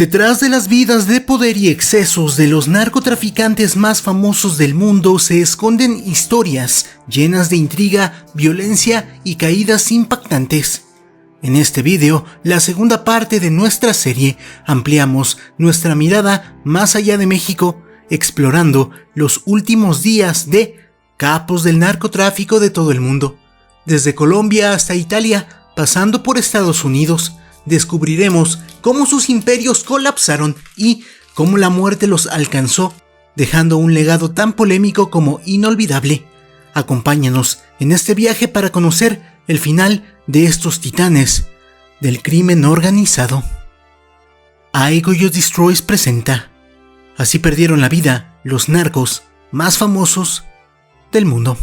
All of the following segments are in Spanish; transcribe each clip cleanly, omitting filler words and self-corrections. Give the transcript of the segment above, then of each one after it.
Detrás de las vidas de poder y excesos de los narcotraficantes más famosos del mundo se esconden historias llenas de intriga, violencia y caídas impactantes. En este video, la segunda parte de nuestra serie, ampliamos nuestra mirada más allá de México, explorando los últimos días de capos del narcotráfico de todo el mundo. Desde Colombia hasta Italia, pasando por Estados Unidos, descubriremos cómo sus imperios colapsaron y cómo la muerte los alcanzó, dejando un legado tan polémico como inolvidable. Acompáñanos en este viaje para conocer el final de estos titanes del crimen organizado. Aigoyo Destroys presenta Así perdieron la vida los narcos más famosos del mundo.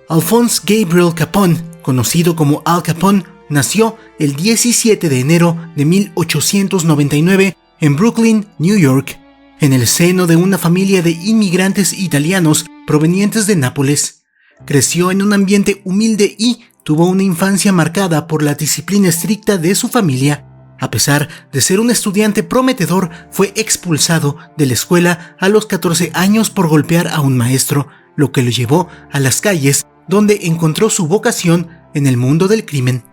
Alphonse Gabriel Capone, conocido como Al Capone, nació el 17 de enero de 1899 en Brooklyn, New York, en el seno de una familia de inmigrantes italianos provenientes de Nápoles. Creció en un ambiente humilde y tuvo una infancia marcada por la disciplina estricta de su familia. A pesar de ser un estudiante prometedor, fue expulsado de la escuela a los 14 años por golpear a un maestro, lo que lo llevó a las calles, donde encontró su vocación en el mundo del crimen.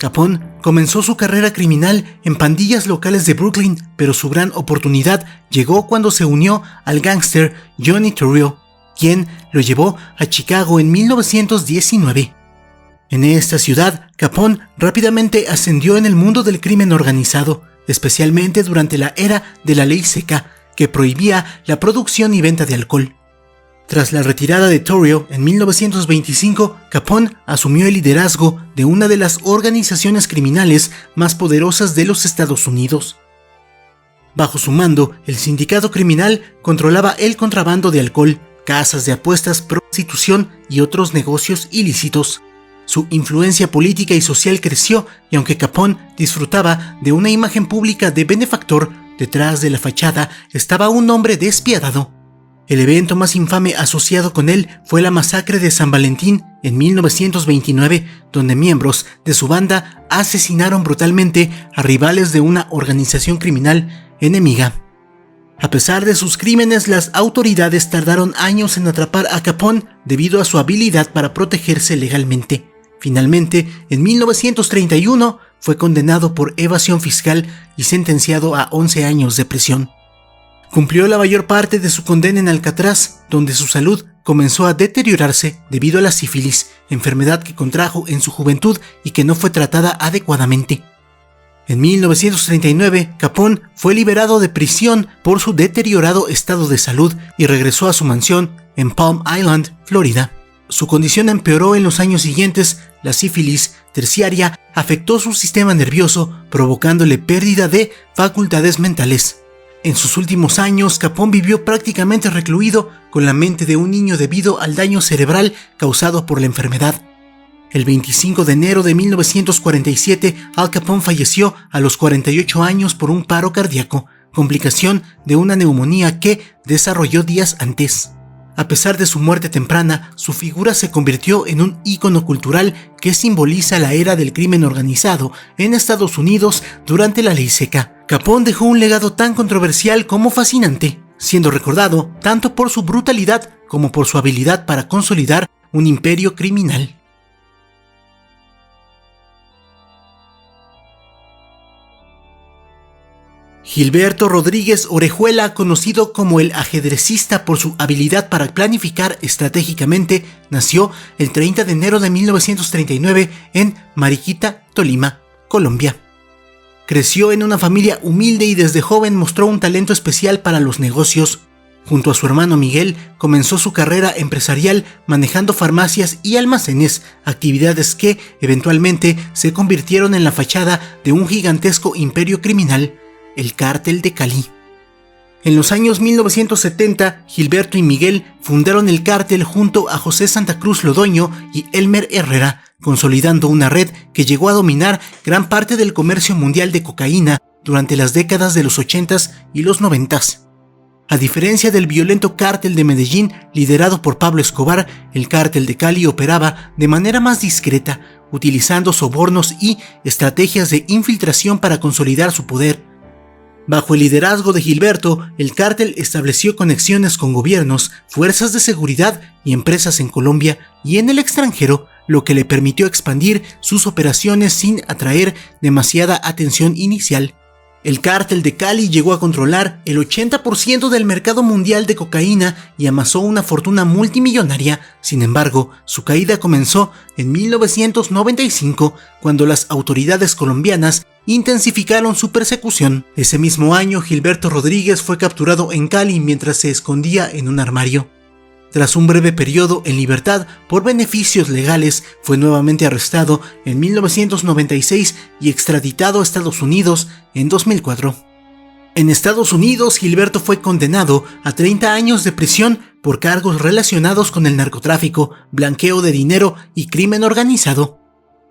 Capone comenzó su carrera criminal en pandillas locales de Brooklyn, pero su gran oportunidad llegó cuando se unió al gángster Johnny Torrio, quien lo llevó a Chicago en 1919. En esta ciudad, Capone rápidamente ascendió en el mundo del crimen organizado, especialmente durante la era de la ley seca, que prohibía la producción y venta de alcohol. Tras la retirada de Torrio en 1925, Capone asumió el liderazgo de una de las organizaciones criminales más poderosas de los Estados Unidos. Bajo su mando, el sindicato criminal controlaba el contrabando de alcohol, casas de apuestas, prostitución y otros negocios ilícitos. Su influencia política y social creció, y aunque Capone disfrutaba de una imagen pública de benefactor, detrás de la fachada estaba un hombre despiadado. El evento más infame asociado con él fue la masacre de San Valentín en 1929, donde miembros de su banda asesinaron brutalmente a rivales de una organización criminal enemiga. A pesar de sus crímenes, las autoridades tardaron años en atrapar a Capone debido a su habilidad para protegerse legalmente. Finalmente, en 1931, fue condenado por evasión fiscal y sentenciado a 11 años de prisión. Cumplió la mayor parte de su condena en Alcatraz, donde su salud comenzó a deteriorarse debido a la sífilis, enfermedad que contrajo en su juventud y que no fue tratada adecuadamente. En 1939, Capone fue liberado de prisión por su deteriorado estado de salud y regresó a su mansión en Palm Island, Florida. Su condición empeoró en los años siguientes. La sífilis terciaria afectó su sistema nervioso, provocándole pérdida de facultades mentales. En sus últimos años, Capone vivió prácticamente recluido con la mente de un niño debido al daño cerebral causado por la enfermedad. El 25 de enero de 1947, Al Capone falleció a los 48 años por un paro cardíaco, complicación de una neumonía que desarrolló días antes. A pesar de su muerte temprana, su figura se convirtió en un ícono cultural que simboliza la era del crimen organizado en Estados Unidos durante la ley seca. Capone dejó un legado tan controversial como fascinante, siendo recordado tanto por su brutalidad como por su habilidad para consolidar un imperio criminal. Gilberto Rodríguez Orejuela, conocido como el ajedrecista por su habilidad para planificar estratégicamente, nació el 30 de enero de 1939 en Mariquita, Tolima, Colombia. Creció en una familia humilde y desde joven mostró un talento especial para los negocios. Junto a su hermano Miguel, comenzó su carrera empresarial manejando farmacias y almacenes, actividades que eventualmente se convirtieron en la fachada de un gigantesco imperio criminal, el Cártel de Cali. En los años 1970, Gilberto y Miguel fundaron el cártel junto a José Santa Cruz Lodoño y Elmer Herrera, consolidando una red que llegó a dominar gran parte del comercio mundial de cocaína durante las décadas de los 80s y los 90s. A diferencia del violento cártel de Medellín liderado por Pablo Escobar, el Cártel de Cali operaba de manera más discreta, utilizando sobornos y estrategias de infiltración para consolidar su poder. Bajo el liderazgo de Gilberto, el cártel estableció conexiones con gobiernos, fuerzas de seguridad y empresas en Colombia y en el extranjero, lo que le permitió expandir sus operaciones sin atraer demasiada atención inicial. El cártel de Cali llegó a controlar el 80% del mercado mundial de cocaína y amasó una fortuna multimillonaria. Sin embargo, su caída comenzó en 1995, cuando las autoridades colombianas intensificaron su persecución. Ese mismo año, Gilberto Rodríguez fue capturado en Cali mientras se escondía en un armario. Tras un breve periodo en libertad por beneficios legales, fue nuevamente arrestado en 1996 y extraditado a Estados Unidos en 2004. En Estados Unidos, Gilberto fue condenado a 30 años de prisión por cargos relacionados con el narcotráfico, blanqueo de dinero y crimen organizado.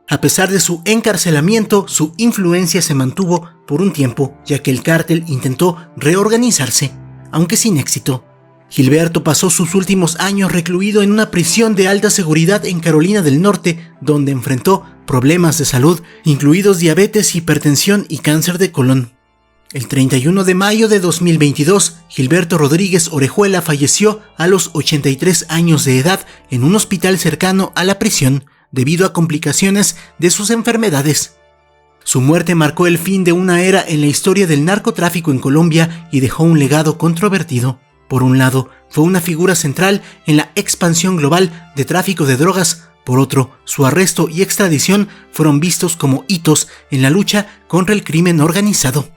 A pesar de su encarcelamiento, su influencia se mantuvo por un tiempo, ya que el cártel intentó reorganizarse, aunque sin éxito. Gilberto pasó sus últimos años recluido en una prisión de alta seguridad en Carolina del Norte, donde enfrentó problemas de salud, incluidos diabetes, hipertensión y cáncer de colon. El 31 de mayo de 2022, Gilberto Rodríguez Orejuela falleció a los 83 años de edad en un hospital cercano a la prisión, debido a complicaciones de sus enfermedades. Su muerte marcó el fin de una era en la historia del narcotráfico en Colombia y dejó un legado controvertido. Por un lado, fue una figura central en la expansión global de tráfico de drogas. Por otro, su arresto y extradición fueron vistos como hitos en la lucha contra el crimen organizado.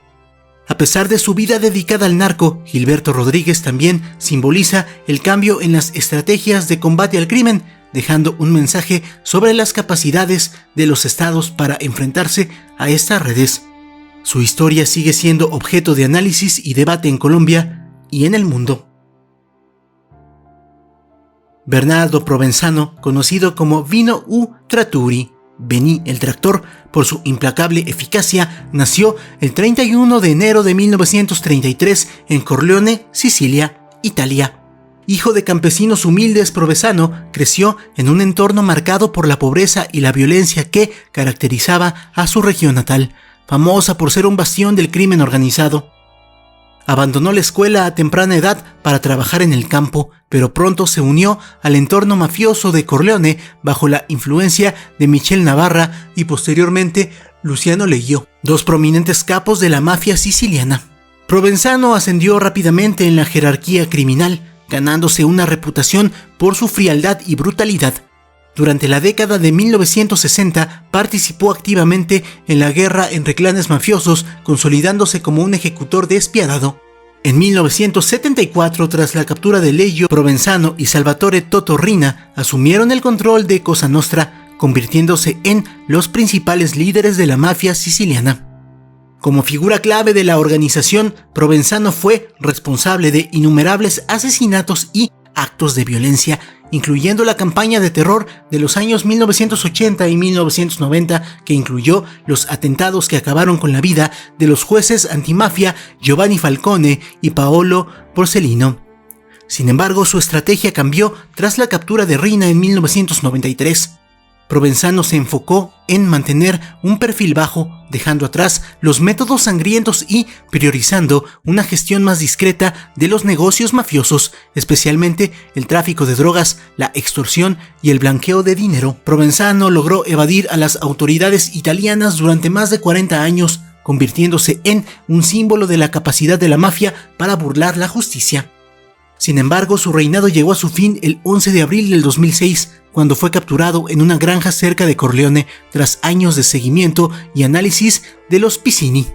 A pesar de su vida dedicada al narco, Gilberto Rodríguez también simboliza el cambio en las estrategias de combate al crimen, dejando un mensaje sobre las capacidades de los estados para enfrentarse a estas redes. Su historia sigue siendo objeto de análisis y debate en Colombia y en el mundo. Bernardo Provenzano, conocido como Vino u Trattori, Bení el Tractor, por su implacable eficacia, nació el 31 de enero de 1933 en Corleone, Sicilia, Italia. Hijo de campesinos humildes, Provenzano creció en un entorno marcado por la pobreza y la violencia que caracterizaba a su región natal, famosa por ser un bastión del crimen organizado. Abandonó la escuela a temprana edad para trabajar en el campo, pero pronto se unió al entorno mafioso de Corleone bajo la influencia de Michel Navarra y posteriormente Luciano Leguio, dos prominentes capos de la mafia siciliana. Provenzano ascendió rápidamente en la jerarquía criminal, ganándose una reputación por su frialdad y brutalidad. Durante la década de 1960 participó activamente en la guerra entre clanes mafiosos, consolidándose como un ejecutor despiadado. En 1974, tras la captura de Leguio, Provenzano y Salvatore Toto Riina asumieron el control de Cosa Nostra, convirtiéndose en los principales líderes de la mafia siciliana. Como figura clave de la organización, Provenzano fue responsable de innumerables asesinatos y actos de violencia, incluyendo la campaña de terror de los años 1980 y 1990, que incluyó los atentados que acabaron con la vida de los jueces antimafia Giovanni Falcone y Paolo Borsellino. Sin embargo, su estrategia cambió tras la captura de Riina en 1993. Provenzano se enfocó en mantener un perfil bajo, dejando atrás los métodos sangrientos y priorizando una gestión más discreta de los negocios mafiosos, especialmente el tráfico de drogas, la extorsión y el blanqueo de dinero. Provenzano logró evadir a las autoridades italianas durante más de 40 años, convirtiéndose en un símbolo de la capacidad de la mafia para burlar la justicia. Sin embargo, su reinado llegó a su fin el 11 de abril del 2006, cuando fue capturado en una granja cerca de Corleone tras años de seguimiento y análisis de los Pizzini,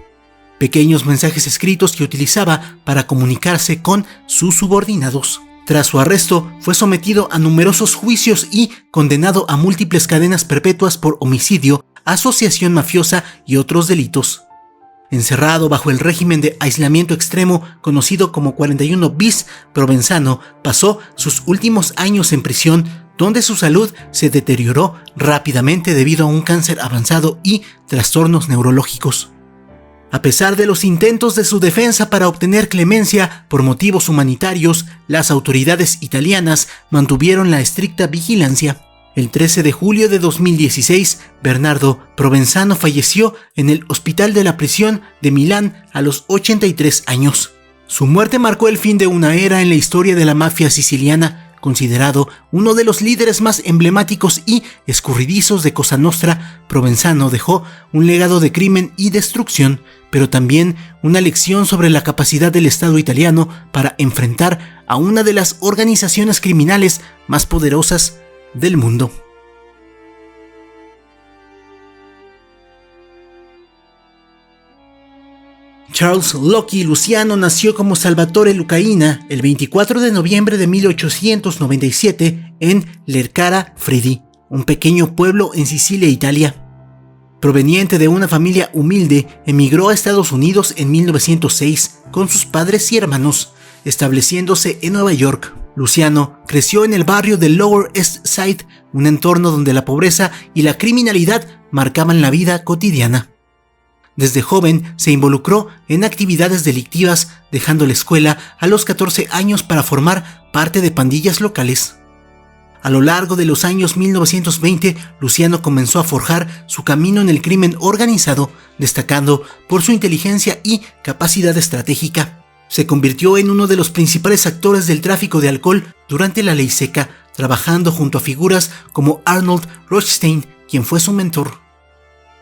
pequeños mensajes escritos que utilizaba para comunicarse con sus subordinados. Tras su arresto, fue sometido a numerosos juicios y condenado a múltiples cadenas perpetuas por homicidio, asociación mafiosa y otros delitos. Encerrado bajo el régimen de aislamiento extremo conocido como 41 bis, Provenzano pasó sus últimos años en prisión, donde su salud se deterioró rápidamente debido a un cáncer avanzado y trastornos neurológicos. A pesar de los intentos de su defensa para obtener clemencia por motivos humanitarios, las autoridades italianas mantuvieron la estricta vigilancia. El 13 de julio de 2016, Bernardo Provenzano falleció en el hospital de la prisión de Milán a los 83 años. Su muerte marcó el fin de una era en la historia de la mafia siciliana. Considerado uno de los líderes más emblemáticos y escurridizos de Cosa Nostra, Provenzano dejó un legado de crimen y destrucción, pero también una lección sobre la capacidad del Estado italiano para enfrentar a una de las organizaciones criminales más poderosas del mundo. Charles Lucky Luciano nació como Salvatore Lucaina el 24 de noviembre de 1897 en Lercara Fredi, un pequeño pueblo en Sicilia, Italia. Proveniente de una familia humilde, emigró a Estados Unidos en 1906 con sus padres y hermanos, estableciéndose en Nueva York. Luciano creció en el barrio del Lower East Side, un entorno donde la pobreza y la criminalidad marcaban la vida cotidiana. Desde joven se involucró en actividades delictivas, dejando la escuela a los 14 años para formar parte de pandillas locales. A lo largo de los años 1920, Luciano comenzó a forjar su camino en el crimen organizado, destacando por su inteligencia y capacidad estratégica. Se convirtió en uno de los principales actores del tráfico de alcohol durante la Ley Seca, trabajando junto a figuras como Arnold Rothstein, quien fue su mentor.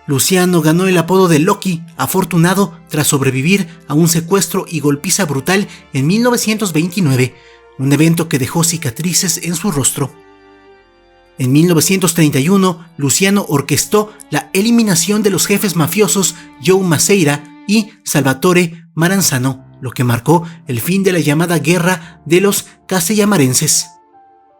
Luciano ganó el apodo de Lucky, afortunado tras sobrevivir a un secuestro y golpiza brutal en 1929, un evento que dejó cicatrices en su rostro. En 1931, Luciano orquestó la eliminación de los jefes mafiosos Joe Maceira y Salvatore Maranzano, lo que marcó el fin de la llamada Guerra de los Castellamarenses.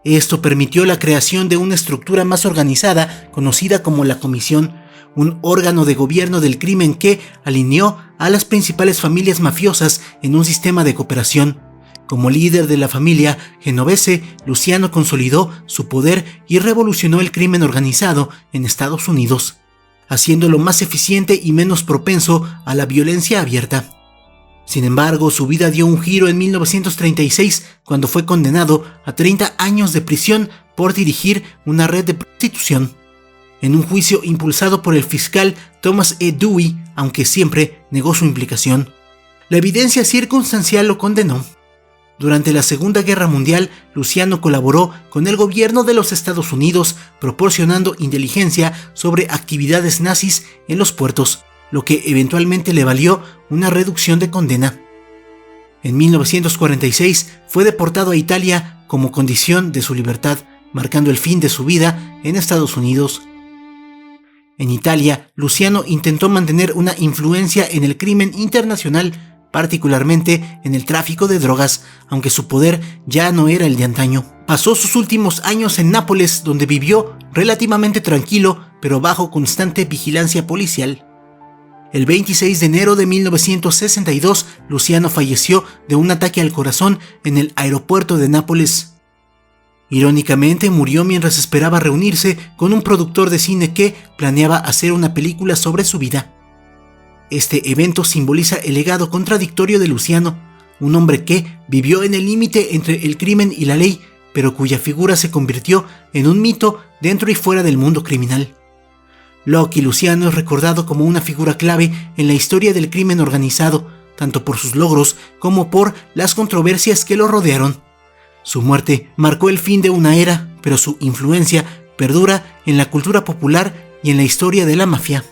Esto permitió la creación de una estructura más organizada conocida como la Comisión, un órgano de gobierno del crimen que alineó a las principales familias mafiosas en un sistema de cooperación. Como líder de la familia genovese, Luciano consolidó su poder y revolucionó el crimen organizado en Estados Unidos, haciéndolo más eficiente y menos propenso a la violencia abierta. Sin embargo, su vida dio un giro en 1936 cuando fue condenado a 30 años de prisión por dirigir una red de prostitución. En un juicio impulsado por el fiscal Thomas E. Dewey, aunque siempre negó su implicación. La evidencia circunstancial lo condenó. Durante la Segunda Guerra Mundial, Luciano colaboró con el gobierno de los Estados Unidos, proporcionando inteligencia sobre actividades nazis en los puertos, lo que eventualmente le valió una reducción de condena. En 1946 fue deportado a Italia como condición de su libertad, marcando el fin de su vida en Estados Unidos. En Italia, Luciano intentó mantener una influencia en el crimen internacional, particularmente en el tráfico de drogas, aunque su poder ya no era el de antaño. Pasó sus últimos años en Nápoles, donde vivió relativamente tranquilo, pero bajo constante vigilancia policial. El 26 de enero de 1962, Luciano falleció de un ataque al corazón en el aeropuerto de Nápoles. Irónicamente, murió mientras esperaba reunirse con un productor de cine que planeaba hacer una película sobre su vida. Este evento simboliza el legado contradictorio de Luciano, un hombre que vivió en el límite entre el crimen y la ley, pero cuya figura se convirtió en un mito dentro y fuera del mundo criminal. Lucky Luciano es recordado como una figura clave en la historia del crimen organizado, tanto por sus logros como por las controversias que lo rodearon. Su muerte marcó el fin de una era, pero su influencia perdura en la cultura popular y en la historia de la mafia.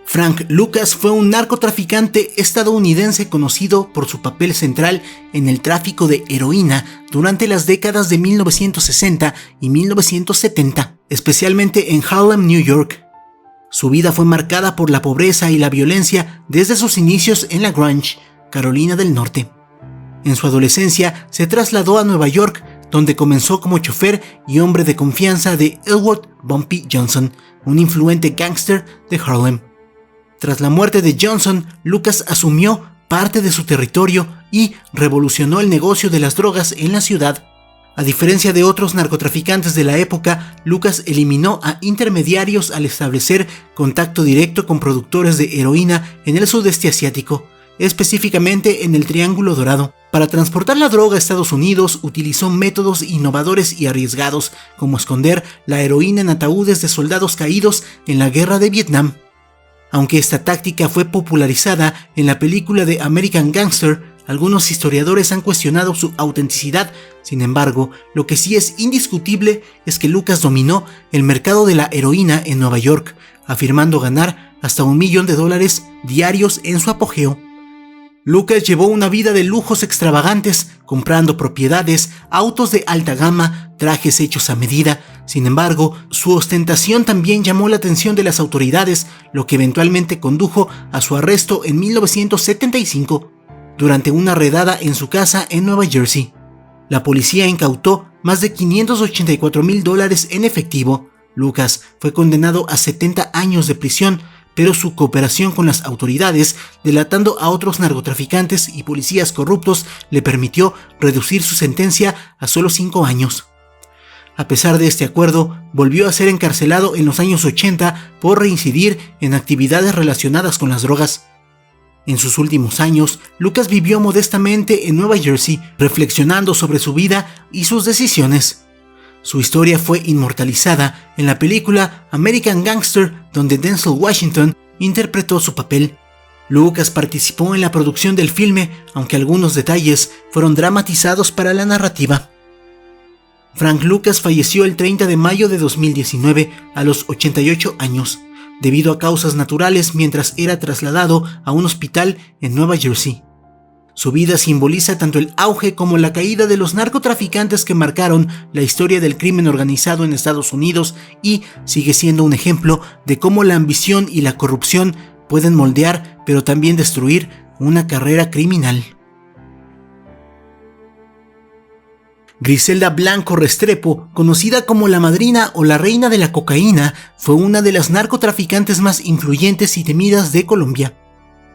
Frank Lucas fue un narcotraficante estadounidense conocido por su papel central en el tráfico de heroína durante las décadas de 1960 y 1970, especialmente en Harlem, New York. Su vida fue marcada por la pobreza y la violencia desde sus inicios en La Grange, Carolina del Norte. En su adolescencia se trasladó a Nueva York, donde comenzó como chofer y hombre de confianza de Elwood Bumpy Johnson, un influente gángster de Harlem. Tras la muerte de Johnson, Lucas asumió parte de su territorio y revolucionó el negocio de las drogas en la ciudad. A diferencia de otros narcotraficantes de la época, Lucas eliminó a intermediarios al establecer contacto directo con productores de heroína en el sudeste asiático, específicamente en el Triángulo Dorado. Para transportar la droga a Estados Unidos utilizó métodos innovadores y arriesgados, como esconder la heroína en ataúdes de soldados caídos en la guerra de Vietnam. Aunque esta táctica fue popularizada en la película de American Gangster, algunos historiadores han cuestionado su autenticidad. Sin embargo, lo que sí es indiscutible es que Lucas dominó el mercado de la heroína en Nueva York, afirmando ganar hasta $1 millón diarios en su apogeo. Lucas llevó una vida de lujos extravagantes, comprando propiedades, autos de alta gama, trajes hechos a medida. Sin embargo, su ostentación también llamó la atención de las autoridades, lo que eventualmente condujo a su arresto en 1975, durante una redada en su casa en Nueva Jersey. La policía incautó más de $584,000 en efectivo. Lucas fue condenado a 70 años de prisión, pero su cooperación con las autoridades, delatando a otros narcotraficantes y policías corruptos, le permitió reducir su sentencia a solo 5 años. A pesar de este acuerdo, volvió a ser encarcelado en los años 80 por reincidir en actividades relacionadas con las drogas. En sus últimos años, Lucas vivió modestamente en Nueva Jersey, reflexionando sobre su vida y sus decisiones. Su historia fue inmortalizada en la película American Gangster, donde Denzel Washington interpretó su papel. Lucas participó en la producción del filme, aunque algunos detalles fueron dramatizados para la narrativa. Frank Lucas falleció el 30 de mayo de 2019 a los 88 años, debido a causas naturales mientras era trasladado a un hospital en Nueva Jersey. Su vida simboliza tanto el auge como la caída de los narcotraficantes que marcaron la historia del crimen organizado en Estados Unidos, y sigue siendo un ejemplo de cómo la ambición y la corrupción pueden moldear pero también destruir una carrera criminal. Griselda Blanco Restrepo, conocida como la madrina o la reina de la cocaína, fue una de las narcotraficantes más influyentes y temidas de Colombia.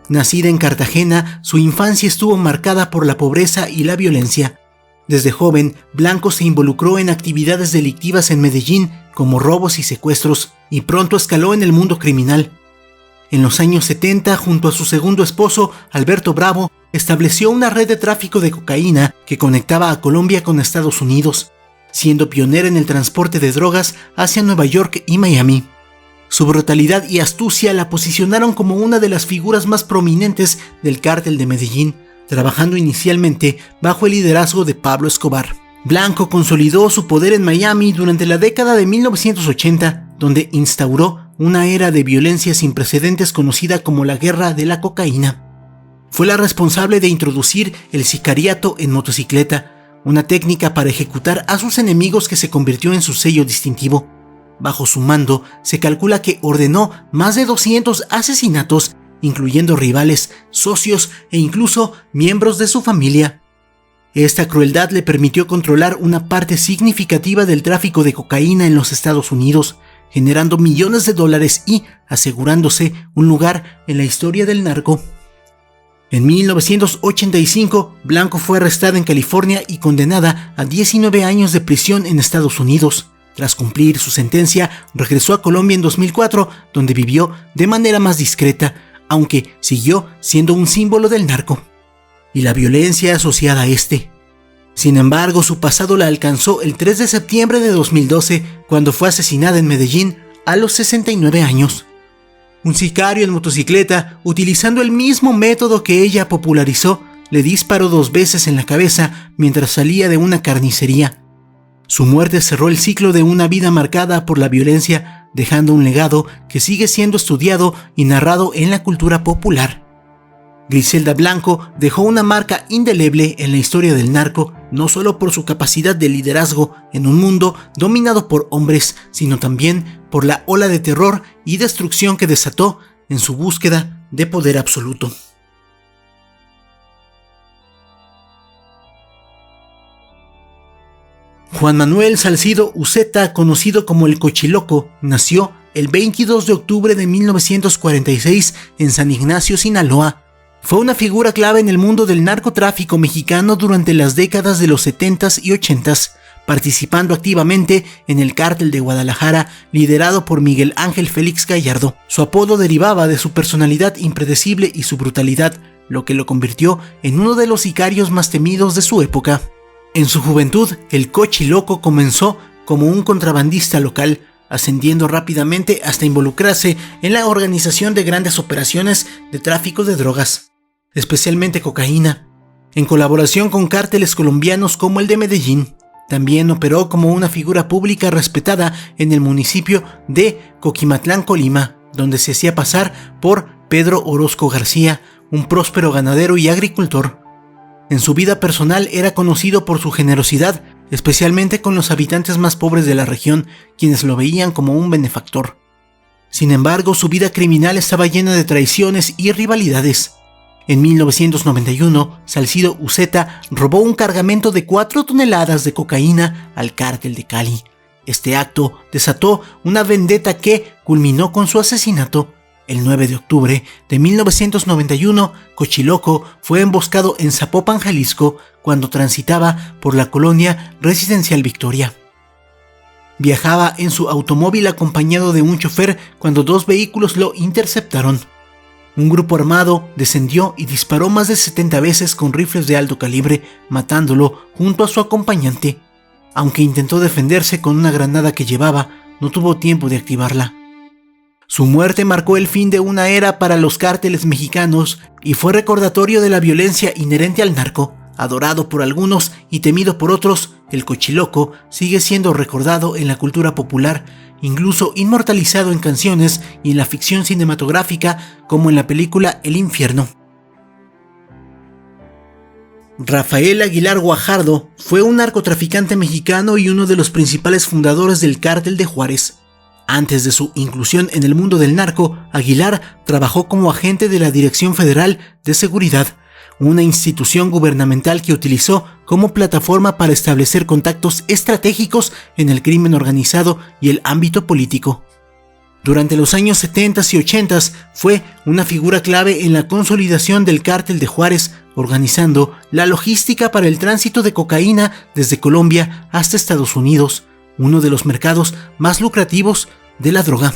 Nacida en Cartagena, su infancia estuvo marcada por la pobreza y la violencia. Desde joven, Blanco se involucró en actividades delictivas en Medellín, como robos y secuestros, y pronto escaló en el mundo criminal. En los años 70, junto a su segundo esposo, Alberto Bravo, estableció una red de tráfico de cocaína que conectaba a Colombia con Estados Unidos, siendo pionera en el transporte de drogas hacia Nueva York y Miami. Su brutalidad y astucia la posicionaron como una de las figuras más prominentes del cártel de Medellín, trabajando inicialmente bajo el liderazgo de Pablo Escobar. Blanco consolidó su poder en Miami durante la década de 1980, donde instauró una era de violencia sin precedentes conocida como la Guerra de la Cocaína. Fue la responsable de introducir el sicariato en motocicleta, una técnica para ejecutar a sus enemigos que se convirtió en su sello distintivo. Bajo su mando, se calcula que ordenó más de 200 asesinatos, incluyendo rivales, socios e incluso miembros de su familia. Esta crueldad le permitió controlar una parte significativa del tráfico de cocaína en los Estados Unidos, generando millones de dólares y asegurándose un lugar en la historia del narco. En 1985, Blanco fue arrestada en California y condenada a 19 años de prisión en Estados Unidos. Tras cumplir su sentencia, regresó a Colombia en 2004, donde vivió de manera más discreta, aunque siguió siendo un símbolo del narco y la violencia asociada a este. Sin embargo, su pasado la alcanzó el 3 de septiembre de 2012, cuando fue asesinada en Medellín a los 69 años. Un sicario en motocicleta, utilizando el mismo método que ella popularizó, le disparó 2 veces en la cabeza mientras salía de una carnicería. Su muerte cerró el ciclo de una vida marcada por la violencia, dejando un legado que sigue siendo estudiado y narrado en la cultura popular. Griselda Blanco dejó una marca indeleble en la historia del narco, no solo por su capacidad de liderazgo en un mundo dominado por hombres, sino también por la ola de terror y destrucción que desató en su búsqueda de poder absoluto. Juan Manuel Salcido Uceta, conocido como el Cochiloco, nació el 22 de octubre de 1946 en San Ignacio, Sinaloa. Fue una figura clave en el mundo del narcotráfico mexicano durante las décadas de los 70s y 80s, participando activamente en el Cártel de Guadalajara, liderado por Miguel Ángel Félix Gallardo. Su apodo derivaba de su personalidad impredecible y su brutalidad, lo que lo convirtió en uno de los sicarios más temidos de su época. En su juventud, el Cochiloco comenzó como un contrabandista local, ascendiendo rápidamente hasta involucrarse en la organización de grandes operaciones de tráfico de drogas, especialmente cocaína, en colaboración con cárteles colombianos como el de Medellín. También operó como una figura pública respetada en el municipio de Coquimatlán, Colima, donde se hacía pasar por Pedro Orozco García, un próspero ganadero y agricultor. En su vida personal era conocido por su generosidad, especialmente con los habitantes más pobres de la región, quienes lo veían como un benefactor. Sin embargo, su vida criminal estaba llena de traiciones y rivalidades. En 1991, Salcido Uceta robó un cargamento de 4 toneladas de cocaína al cártel de Cali. Este acto desató una vendetta que culminó con su asesinato. El 9 de octubre de 1991, Cochiloco fue emboscado en Zapopan, Jalisco, cuando transitaba por la colonia residencial Victoria. Viajaba en su automóvil acompañado de un chofer cuando 2 vehículos lo interceptaron. Un grupo armado descendió y disparó más de 70 veces con rifles de alto calibre, matándolo junto a su acompañante. Aunque intentó defenderse con una granada que llevaba, no tuvo tiempo de activarla. Su muerte marcó el fin de una era para los cárteles mexicanos y fue recordatorio de la violencia inherente al narco. Adorado por algunos y temido por otros, el Cochiloco sigue siendo recordado en la cultura popular, incluso inmortalizado en canciones y en la ficción cinematográfica como en la película El Infierno. Rafael Aguilar Guajardo fue un narcotraficante mexicano y uno de los principales fundadores del Cártel de Juárez. Antes de su inclusión en el mundo del narco, Aguilar trabajó como agente de la Dirección Federal de Seguridad, una institución gubernamental que utilizó como plataforma para establecer contactos estratégicos en el crimen organizado y el ámbito político. Durante los años 70 y 80 fue una figura clave en la consolidación del Cártel de Juárez, organizando la logística para el tránsito de cocaína desde Colombia hasta Estados Unidos, uno de los mercados más lucrativos de la droga.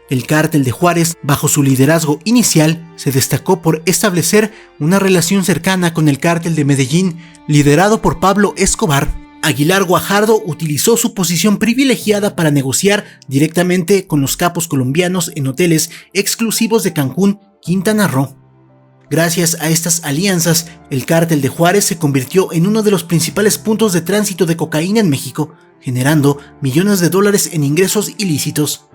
El Cártel de Juárez, bajo su liderazgo inicial, se destacó por establecer una relación cercana con el Cártel de Medellín, liderado por Pablo Escobar. Aguilar Guajardo utilizó su posición privilegiada para negociar directamente con los capos colombianos en hoteles exclusivos de Cancún, Quintana Roo. Gracias a estas alianzas, el Cártel de Juárez se convirtió en uno de los principales puntos de tránsito de cocaína en México, generando millones de dólares en ingresos ilícitos.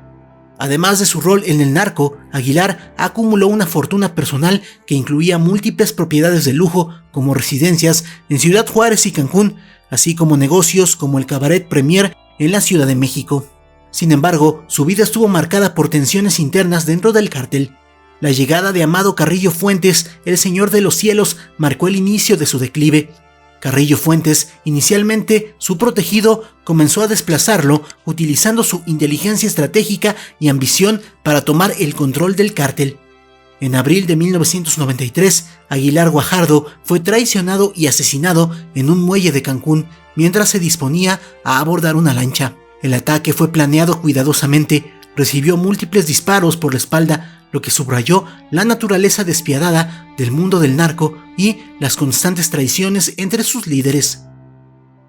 Además de su rol en el narco, Aguilar acumuló una fortuna personal que incluía múltiples propiedades de lujo como residencias en Ciudad Juárez y Cancún, así como negocios como el Cabaret Premier en la Ciudad de México. Sin embargo, su vida estuvo marcada por tensiones internas dentro del cártel. La llegada de Amado Carrillo Fuentes, el Señor de los Cielos, marcó el inicio de su declive. Carrillo Fuentes, inicialmente su protegido, comenzó a desplazarlo utilizando su inteligencia estratégica y ambición para tomar el control del cártel. En abril de 1993, Aguilar Guajardo fue traicionado y asesinado en un muelle de Cancún mientras se disponía a abordar una lancha. El ataque fue planeado cuidadosamente, recibió múltiples disparos por la espalda, lo que subrayó la naturaleza despiadada del mundo del narco y las constantes traiciones entre sus líderes.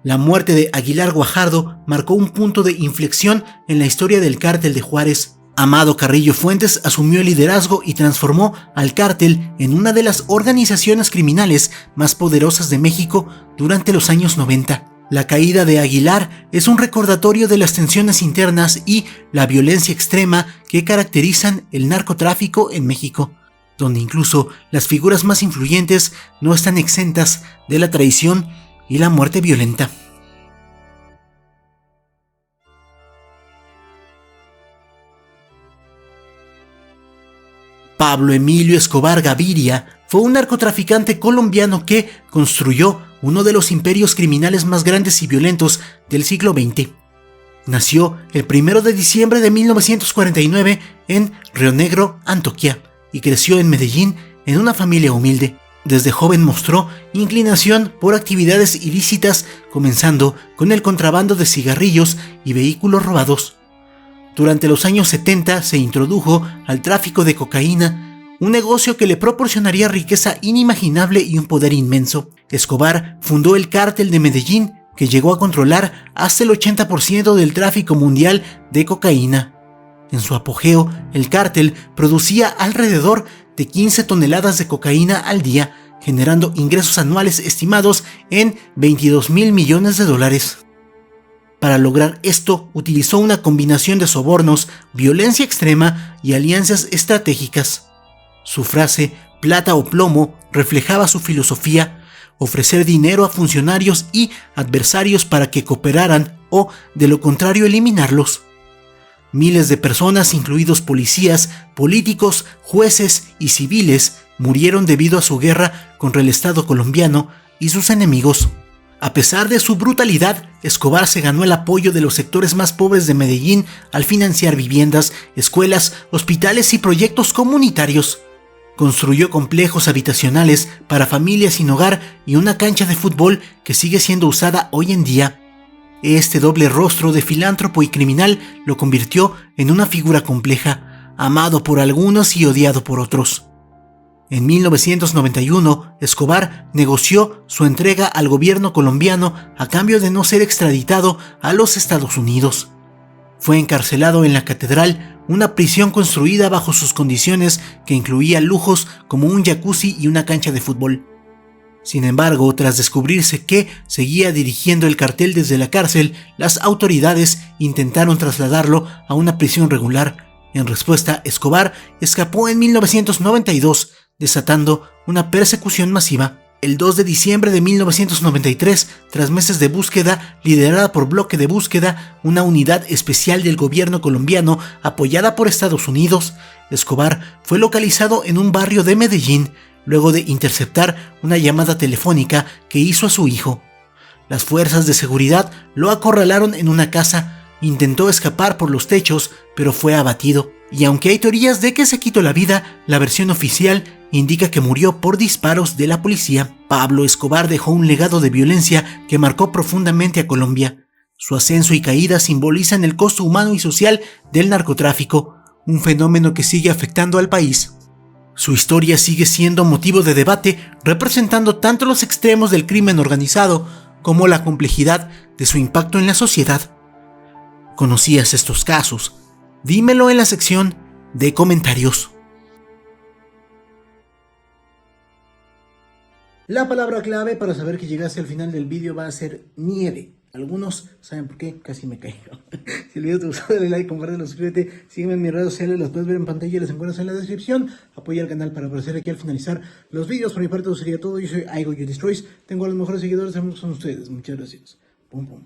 La muerte de Aguilar Guajardo marcó un punto de inflexión en la historia del Cártel de Juárez. Amado Carrillo Fuentes asumió el liderazgo y transformó al cártel en una de las organizaciones criminales más poderosas de México durante los años 90. La caída de Aguilar es un recordatorio de las tensiones internas y la violencia extrema que caracterizan el narcotráfico en México, donde incluso las figuras más influyentes no están exentas de la traición y la muerte violenta. Pablo Emilio Escobar Gaviria fue un narcotraficante colombiano que construyó uno de los imperios criminales más grandes y violentos del siglo XX. Nació el 1 de diciembre de 1949 en Río Negro, Antioquia, y creció en Medellín en una familia humilde. Desde joven mostró inclinación por actividades ilícitas, comenzando con el contrabando de cigarrillos y vehículos robados. Durante los años 70 se introdujo al tráfico de cocaína, un negocio que le proporcionaría riqueza inimaginable y un poder inmenso. Escobar fundó el Cártel de Medellín, que llegó a controlar hasta el 80% del tráfico mundial de cocaína. En su apogeo, el cártel producía alrededor de 15 toneladas de cocaína al día, generando ingresos anuales estimados en $22.000 millones. Para lograr esto, utilizó una combinación de sobornos, violencia extrema y alianzas estratégicas. Su frase, plata o plomo, reflejaba su filosofía: ofrecer dinero a funcionarios y adversarios para que cooperaran o, de lo contrario, eliminarlos. Miles de personas, incluidos policías, políticos, jueces y civiles, murieron debido a su guerra contra el Estado colombiano y sus enemigos. A pesar de su brutalidad, Escobar se ganó el apoyo de los sectores más pobres de Medellín al financiar viviendas, escuelas, hospitales y proyectos comunitarios. Construyó complejos habitacionales para familias sin hogar y una cancha de fútbol que sigue siendo usada hoy en día. Este doble rostro de filántropo y criminal lo convirtió en una figura compleja, amado por algunos y odiado por otros. En 1991, Escobar negoció su entrega al gobierno colombiano a cambio de no ser extraditado a los Estados Unidos. Fue encarcelado en la Catedral, una prisión construida bajo sus condiciones que incluía lujos como un jacuzzi y una cancha de fútbol. Sin embargo, tras descubrirse que seguía dirigiendo el cartel desde la cárcel, las autoridades intentaron trasladarlo a una prisión regular. En respuesta, Escobar escapó en 1992, desatando una persecución masiva. El 2 de diciembre de 1993, tras meses de búsqueda liderada por Bloque de Búsqueda, una unidad especial del gobierno colombiano apoyada por Estados Unidos, Escobar fue localizado en un barrio de Medellín, luego de interceptar una llamada telefónica que hizo a su hijo. Las fuerzas de seguridad lo acorralaron en una casa, intentó escapar por los techos, pero fue abatido. Y aunque hay teorías de que se quitó la vida, la versión oficial indica que murió por disparos de la policía. Pablo Escobar dejó un legado de violencia que marcó profundamente a Colombia. Su ascenso y caída simbolizan el costo humano y social del narcotráfico, un fenómeno que sigue afectando al país. Su historia sigue siendo motivo de debate, representando tanto los extremos del crimen organizado como la complejidad de su impacto en la sociedad. ¿Conocías estos casos? Dímelo en la sección de comentarios. La palabra clave para saber que llegaste al final del vídeo va a ser nieve. Algunos saben por qué, casi me caigo. Si el video te gustó, dale like, compártelo, suscríbete, sígueme en mis redes sociales, las puedes ver en pantalla y las encuentras en la descripción. Apoya al canal para aparecer aquí al finalizar los vídeos. Por mi parte, eso sería todo. Yo soy IGoYouDestroys. Tengo a los mejores seguidores del mundo, son ustedes. Muchas gracias. Pum, pum.